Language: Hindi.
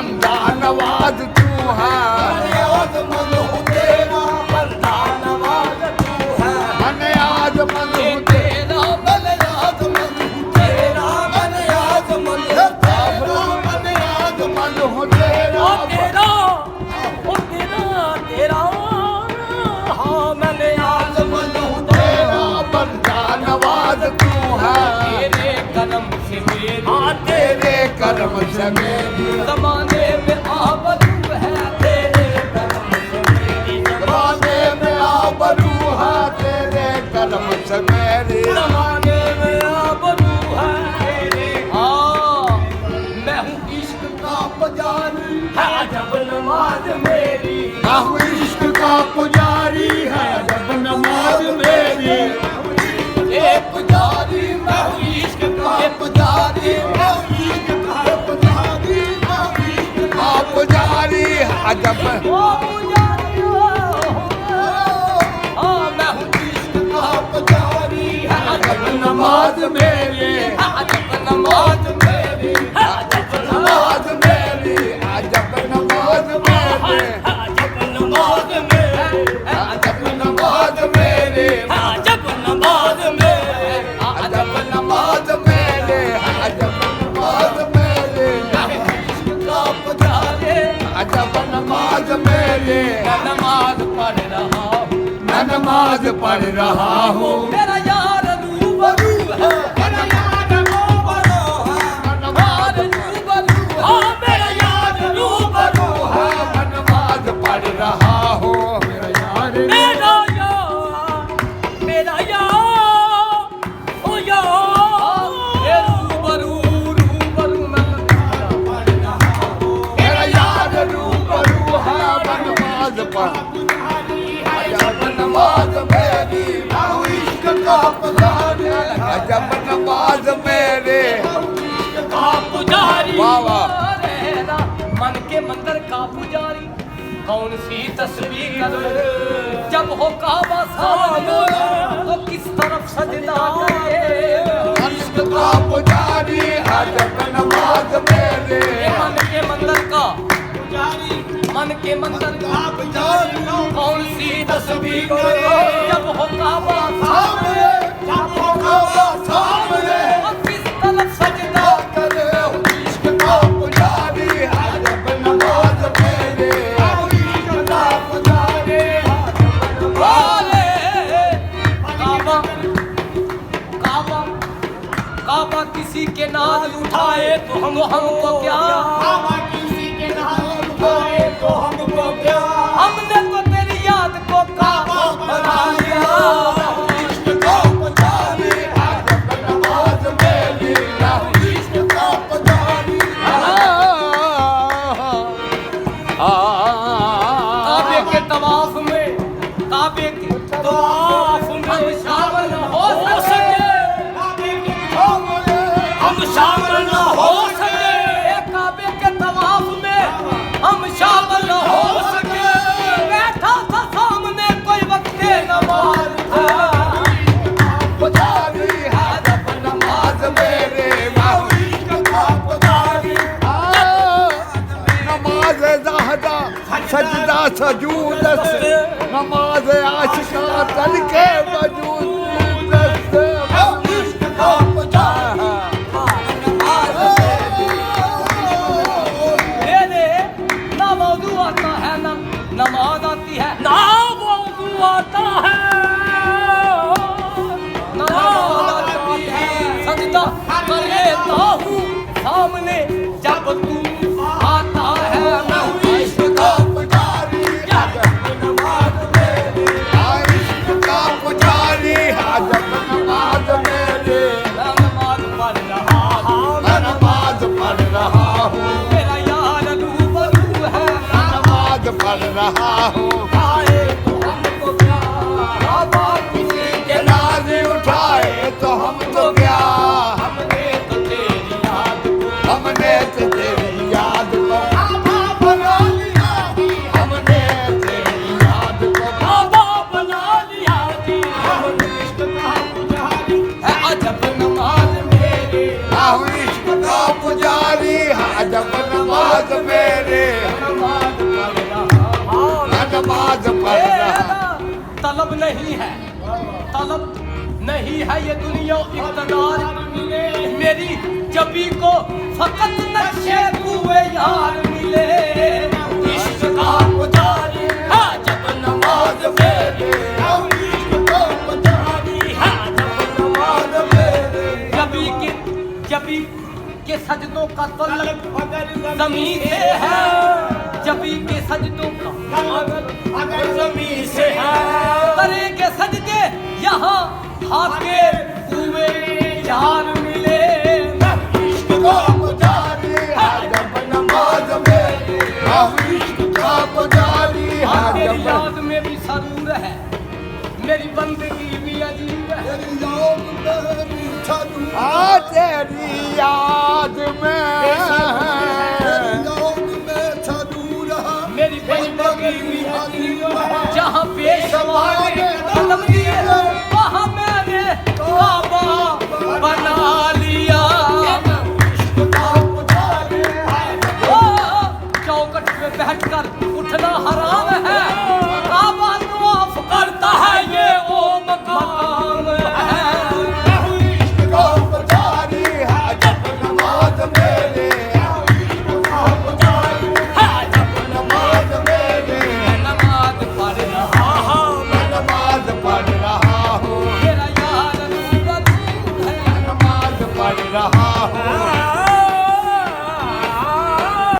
बंदा नवाज तू है, बनियाज़मंद हूँ तेरा बंदा नवाज तू है। बनियाज़मंद हूँ तेरा बनियाज़मंद हूँ तेरा बनियाज़मंद हूँ तेरा बनियाज़मंद हूँ तेरा, ओ तेरा तेरा हाँ बनियाज़मंद हूँ तेरा बंदा नवाज तू है। तेरे करम से मेरी हाँ तेरे करम से मेरी ज़माने में आबरू है, तेरे करम से मेरी ज़माने में आबरू है, तेरे करम से मेरी ज़माने में आबरू है तेरे। हाँ मैं हूँ इश्क का पुजारी है जब नमाज मेरी। मैं हूँ इश्क का पुजारी है जब नमाज मेरी। ए पुजारी मैं हूँ इश्क का पुजारी, मैं हूँ इश्क का पुजारी, मैं हूँ इश्क का पुजारी है जब ओ पुजारी हाँ मैं हूँ इश्क का पुजारी है जब नमाज मेरी, जब नमाज मेरी जब नमाज मेरी जब नमाज मेरी, जब नमाज मेरी जब नमाज मेरी, जब नमाज मेरी जब नमाज मेरी, जब नमाज मेरी, इश्क का पुजारी जब नमाज मेरी, मैं नमाज पढ़ रहा हूँ, मैं नमाज पढ़ रहा हूँ। मेरा यार रूबरू है, मेरा यार रूबरू है, यार रूबरू है, मेरा यार रूबरू है, मैं नमाज पढ़ रहा हूँ। मेरा यार मेरा यार ओ यार ये रूबरू मैं नमाज पढ़ रहा हूँ। मेरा यार रूबरू है, मैं नमाज पढ़ जब नमाज मेरी, मैं हूँ इश्क का पुजारी है जब नमाज मेरी। पुजारी वाह, वाह। रहना मन के मंदिर का पुजारी कौन सी तस्वीर जब हो काबा सामने तो किस तरफ सजदा करे। इश्क का पुजारी है जब नमाज मेरी। मन के मंदिर का पुजारी, मन के मंदिर का पुजारी कौन सी तस्वीर जब हो काबा सामने, जब हो काबा सामने तो किस तरफ सजदा करे इश्क का पुजारी है जब नमाज मेरी। इश्क का पुजारी है वाले काबा काबा काबा किसी के नाज उठाए तो हमको क्या, काबा किसी के नाज उठाए तो हमको क्या, हमने तो तेरी याद को काबा बना लिया। इश्क का पुजारी है जब नमाज मेरी। इश्क का पुजारी काबे के तवाफ में, काबे के तवाफ में शामिल हो सके, हम शामिल न हो सके, काबे के तवाफ में हम शामिल न हो सके। बैठा था सामने कोई वक्त नमाज था, पुजारी है जब नमाज मेरे। इश्क का पुजारी नमाज ज़हदा सजदा सजूद से, नमाज आशिका तन के वजूद से। इश्क का पुजारी मेरे ना मौजू आता है ना नमाज आती है, ना मौजू आता है ना नमाज आती है। सजदा कर लेता हूँ सामने जब तू आता है। मैं हूँ इश्क का पुजारी है जब नमाज मेरी। इश्क का पुजारी है जब नमाज मेरी। मैं नमाज पढ़ रहा हूँ, मैं नमाज पढ़ रहा हूँ। मेरा यार रूबरू है, मैं नमाज पढ़ रहा हूँ। आए तो हमको क्या, काबा किसी के नाज़ उठाए तो हम तो क्या, हमने तो तेरी याद को, हमने तो तेरी याद को काबा बना लिया। हमने तेरी याद को काबा बना लिया जी। हमने इश्क का पुजारी है अजब नमाज मेरे। इश्क का पुजारी है जब नमाज में। नहीं है तलब, नहीं है ये दुनिया इक़्तिदार, मेरी जबी को फकत नक्शे कुए यार मिले। इश्क का पुजारी है जब नमाज फेरे, इश्क का पुजारी है जब नमाज फेरे। जबी के सजदों का तलब ज़मीन से है, जबी के सजदों का अगर ज़मीन से है, करे के सजदे यहाँ हाके कुए यार मिले। इश्क का